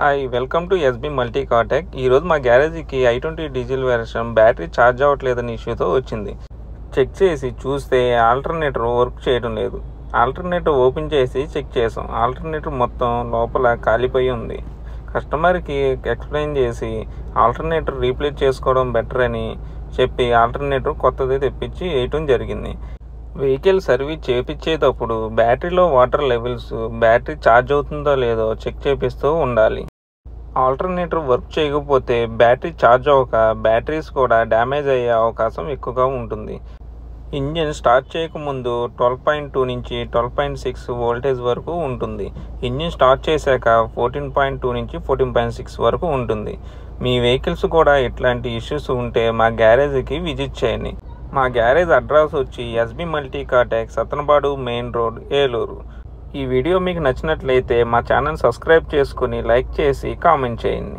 Hi welcome to SB multi cartech. ఈరోజు మా గ్యారేజీకి i20 diesel version battery charge అవ్వట్లేదని ఇష్యూతో వచ్చింది. చెక్ చేసి చూస్తే ఆల్టర్నేటర్ వర్క్ చేయడం లేదు. ఆల్టర్నేటర్ ఓపెన్ చేసి చెక్ చేసాం. ఆల్టర్నేటర్ మొత్తం లోపల కాలిపోయి ఉంది. కస్టమర్కి ఎక్స్ప్లెయిన్ చేసి ఆల్టర్నేటర్ రీప్లేస్ చేసుకోవడం బెటర్ అని చెప్పి ఆల్టర్నేటర్ కొత్తది తెప్పించి వేయటం జరిగింది. వెహికల్ సర్వీస్ చేయించేటప్పుడు బ్యాటరీలో వాటర్ లెవెల్స్, బ్యాటరీ ఛార్జ్ అవుతుందో లేదో చెక్ చేపిస్తూ ఉండాలి. ఆల్టర్నేటర్ వర్క్ చేయకపోతే బ్యాటరీ ఛార్జ్ అవ్వక బ్యాటరీస్ కూడా డ్యామేజ్ అయ్యే అవకాశం ఎక్కువగా ఉంటుంది. ఇంజిన్ స్టార్ట్ చేయకముందు 12.2 నుంచి 12.6 వోల్టేజ్ వరకు ఉంటుంది. ఇంజిన్ స్టార్ట్ చేశాక 14.2 నుంచి 14.6 వరకు ఉంటుంది. మీ వెహికల్స్ కూడా ఇట్లాంటి ఇష్యూస్ ఉంటే మా గ్యారేజీకి విజిట్ చేయండి. మా గ్యారేజ్ అడ్రస్ వచ్చి SB multi cartech, Sattenapadu main road, Eluru. ఈ వీడియో మీకు నచ్చినట్లయితే మా ఛానల్ సబ్స్క్రైబ్ చేసుకుని లైక్ చేసి కామెంట్ చేయండి.